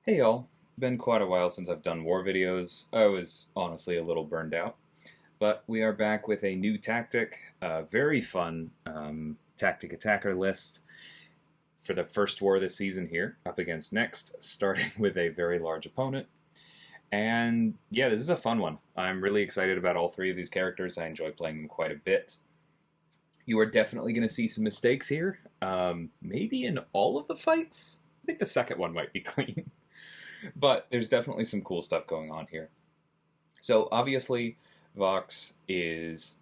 Hey y'all, been quite a while since I've done war videos. I was honestly a little burned out, but we are back with a new tactic, a very fun tactic attacker list for the first war this season here, up against Next, starting with a very large opponent. And yeah, this is a fun one. I'm really excited about all three of these characters. I enjoy playing them quite a bit. You are definitely going to see some mistakes here, maybe in all of the fights. I think the second one might be clean. But there's definitely some cool stuff going on here. So obviously, Vox is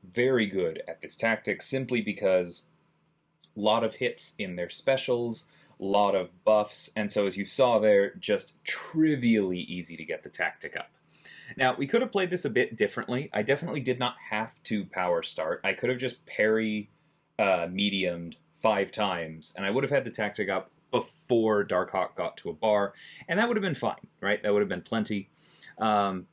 very good at this tactic simply because a lot of hits in their specials, a lot of buffs, and so as you saw there, just trivially easy to get the tactic up. Now, we could have played this a bit differently. I definitely did not have to power start. I could have just parry mediumed 5 times, and I would have had the tactic up before Darkhawk got to a bar, and that would have been fine, right? That would have been plenty.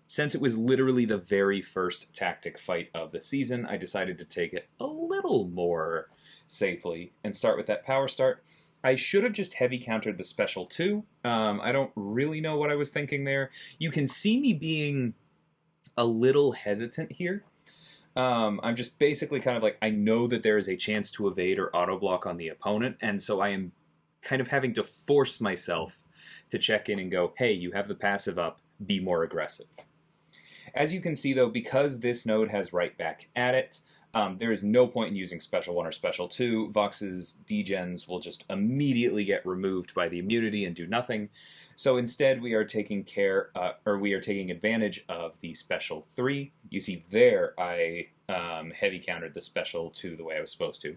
Since it was literally the very first tactic fight of the season, I decided to take it a little more safely and start with that power start. I should have just heavy countered the special too. I don't really know what I was thinking there. You can see me being a little hesitant here. I'm just basically kind of like, I know that there is a chance to evade or auto block on the opponent, and so I am kind of having to force myself to check in and go, hey, you have the passive up, be more aggressive. As you can see though, because this node has right back at it, there is no point in using Special 1 or Special 2. Vox's degens will just immediately get removed by the immunity and do nothing. So instead we are taking advantage of the Special 3. You see there I heavy countered the Special 2 the way I was supposed to.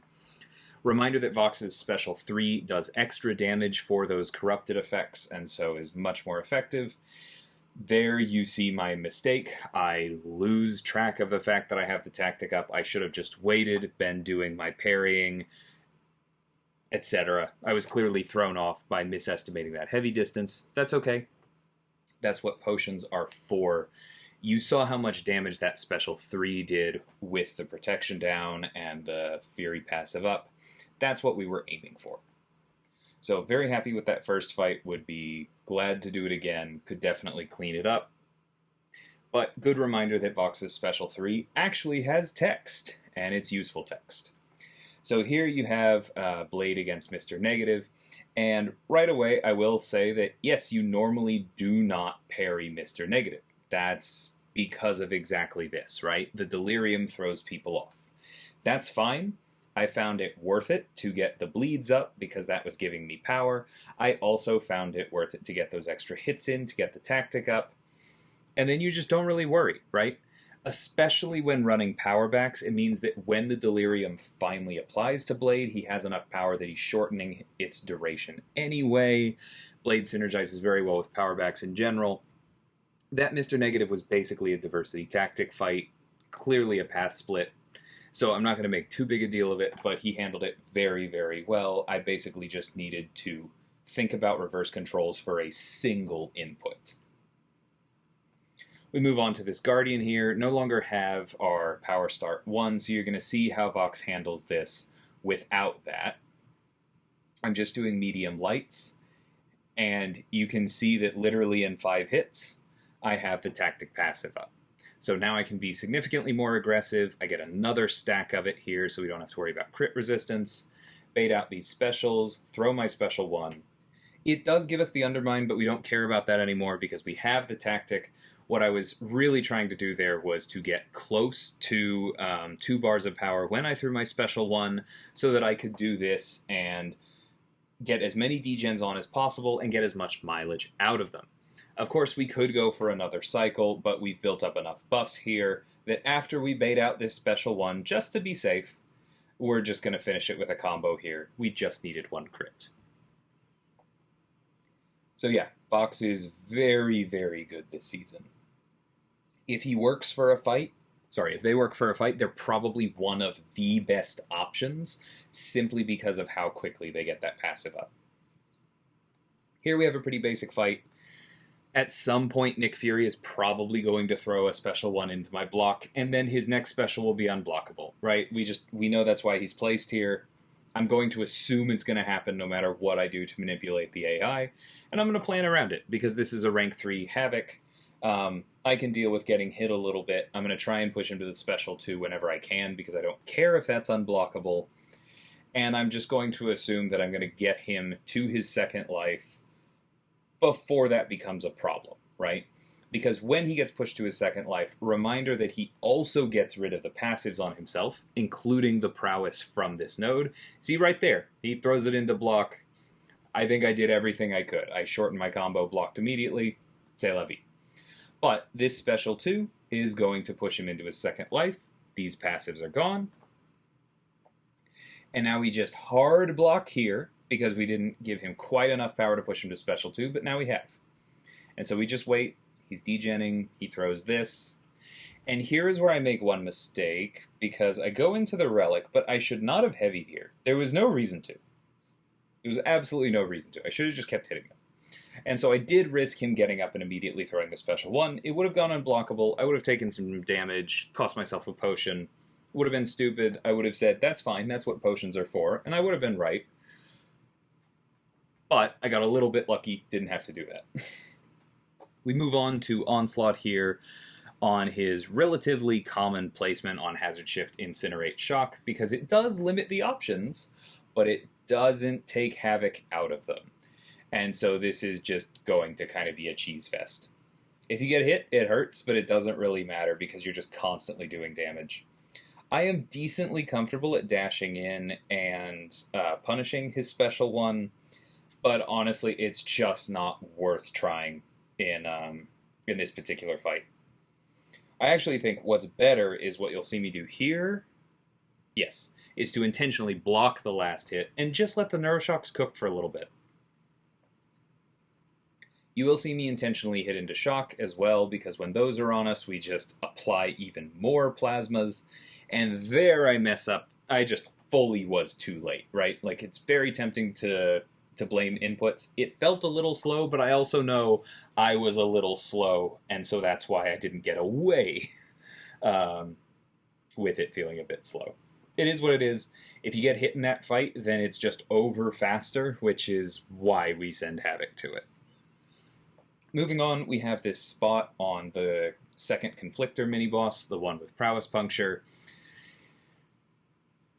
Reminder that Vox's Special 3 does extra damage for those corrupted effects, and so is much more effective. There you see my mistake. I lose track of the fact that I have the tactic up. I should have just waited, been doing my parrying, etc. I was clearly thrown off by misestimating that heavy distance. That's okay. That's what potions are for. You saw how much damage that Special 3 did with the protection down and the Fury passive up. That's what we were aiming for. So very happy with that first fight, would be glad to do it again, could definitely clean it up. But good reminder that Vox's Special 3 actually has text, and it's useful text. So here you have Blade against Mr. Negative, and right away I will say that yes, you normally do not parry Mr. Negative. That's because of exactly this, right? The Delirium throws people off. That's fine. I found it worth it to get the bleeds up because that was giving me power. I also found it worth it to get those extra hits in, to get the tactic up. And then you just don't really worry, right? Especially when running power backs, it means that when the Delirium finally applies to Blade, he has enough power that he's shortening its duration anyway. Blade synergizes very well with power backs in general. That Mr. Negative was basically a diversity tactic fight, clearly a path split. So I'm not going to make too big a deal of it, but he handled it very, very well. I basically just needed to think about reverse controls for a single input. We move on to this Guardian here. No longer have our Power Start 1, so you're going to see how Vox handles this without that. I'm just doing medium lights, and you can see that literally in 5 hits, I have the tactic passive up. So now I can be significantly more aggressive. I get another stack of it here, so we don't have to worry about crit resistance. Bait out these specials, throw my Special 1. It does give us the Undermine, but we don't care about that anymore because we have the tactic. What I was really trying to do there was to get close to 2 bars of power when I threw my Special 1 so that I could do this and get as many degens on as possible and get as much mileage out of them. Of course, we could go for another cycle, but we've built up enough buffs here that after we bait out this Special 1, just to be safe, we're just going to finish it with a combo here. We just needed 1 crit. So yeah, Vox is very, very good this season. If they work for a fight, they're probably one of the best options, simply because of how quickly they get that passive up. Here we have a pretty basic fight. At some point, Nick Fury is probably going to throw a Special 1 into my block, and then his next special will be unblockable, right? We know that's why he's placed here. I'm going to assume it's going to happen no matter what I do to manipulate the AI, and I'm going to plan around it, because this is a rank 3 Havok. I can deal with getting hit a little bit. I'm going to try and push him to the special 2 whenever I can, because I don't care if that's unblockable. And I'm just going to assume that I'm going to get him to his second life before that becomes a problem, right? Because when he gets pushed to his second life, reminder that he also gets rid of the passives on himself, including the Prowess from this node. See right there, he throws it into block. I think I did everything I could. I shortened my combo, blocked immediately, c'est la vie. But this special 2 is going to push him into his second life. These passives are gone. And now we just hard block here, because we didn't give him quite enough power to push him to special 2, but now we have. And so we just wait. He's degenning. He throws this. And here is where I make one mistake, because I go into the relic, but I should not have heavied here. There was no reason to. There was absolutely no reason to. I should have just kept hitting him. And so I did risk him getting up and immediately throwing the special 1. It would have gone unblockable. I would have taken some damage, cost myself a potion. Would have been stupid. I would have said, that's fine, that's what potions are for, and I would have been right. But I got a little bit lucky, didn't have to do that. We move on to Onslaught here on his relatively common placement on Hazard Shift, Incinerate, Shock, because it does limit the options, but it doesn't take Havok out of them. And so this is just going to kind of be a cheese fest. If you get hit, it hurts, but it doesn't really matter because you're just constantly doing damage. I am decently comfortable at dashing in and punishing his special 1, but honestly, it's just not worth trying in this particular fight. I actually think what's better is what you'll see me do here. Yes, is to intentionally block the last hit and just let the Neuroshocks cook for a little bit. You will see me intentionally hit into Shock as well, because when those are on us, we just apply even more plasmas, and there I mess up. I just fully was too late, right? Like, it's very tempting to blame inputs. It felt a little slow, but I also know I was a little slow, and so that's why I didn't get away with it feeling a bit slow. It is what it is. If you get hit in that fight, then it's just over faster, which is why we send Havok to it. Moving on, we have this spot on the second Conflictor mini-boss, the one with Prowess Puncture.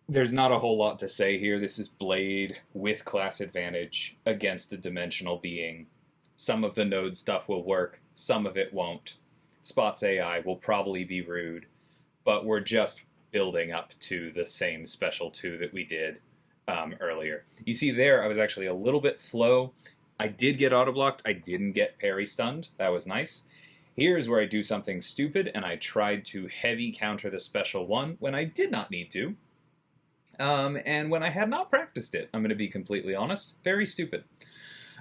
There's not a whole lot to say here. This is Blade with class advantage against a dimensional being. Some of the node stuff will work, some of it won't. Spot's AI will probably be rude, but we're just building up to the same special 2 that we did earlier. You see there, I was actually a little bit slow. I did get auto-blocked. I didn't get parry-stunned. That was nice. Here's where I do something stupid, and I tried to heavy counter the special 1 when I did not need to. And when I had not practiced it, I'm going to be completely honest. Very stupid.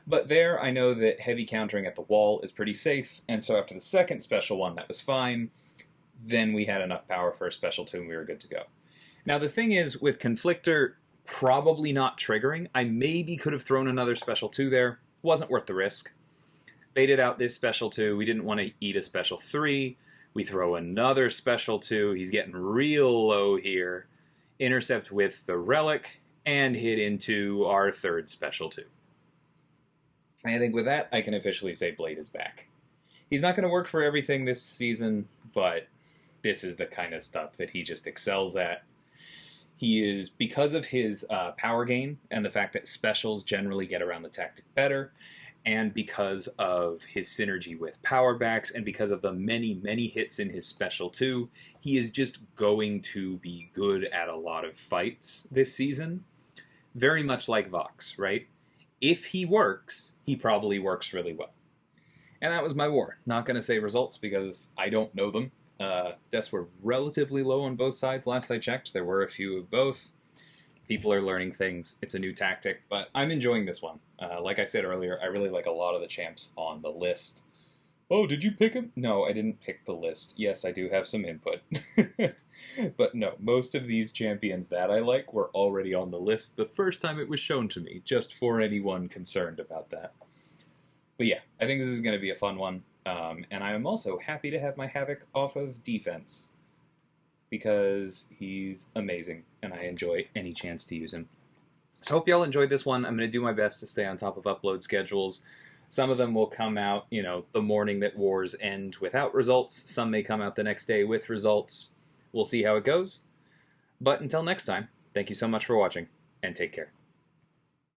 But there, I know that heavy countering at the wall is pretty safe, and so after the second special 1, that was fine. Then we had enough power for a special 2, and we were good to go. Now, the thing is, with Conflictor probably not triggering, I maybe could have thrown another special 2 there. Wasn't worth the risk. Baited out this special 2. We didn't want to eat a special 3. We throw another special 2. He's getting real low here. Intercept with the Relic, and hit into our third special 2. I think with that, I can officially say Blade is back. He's not going to work for everything this season, but this is the kind of stuff that he just excels at. He is, because of his power gain and the fact that specials generally get around the tactic better, and because of his synergy with power backs, and because of the many, many hits in his special 2, he is just going to be good at a lot of fights this season. Very much like Vox, right? If he works, he probably works really well. And that was my war. Not going to say results because I don't know them. Deaths were relatively low on both sides last I checked. There were a few of both. People are learning things. It's a new tactic, but I'm enjoying this one. Like I said earlier, I really like a lot of the champs on the list. Oh, did you pick him? No, I didn't pick the list. Yes, I do have some input. But no, most of these champions that I like were already on the list the first time it was shown to me, just for anyone concerned about that. But yeah, I think this is going to be a fun one. And I am also happy to have my Havok off of defense, because he's amazing, and I enjoy any chance to use him. So hope y'all enjoyed this one. I'm going to do my best to stay on top of upload schedules. Some of them will come out, the morning that wars end without results. Some may come out the next day with results. We'll see how it goes. But until next time, thank you so much for watching, and take care.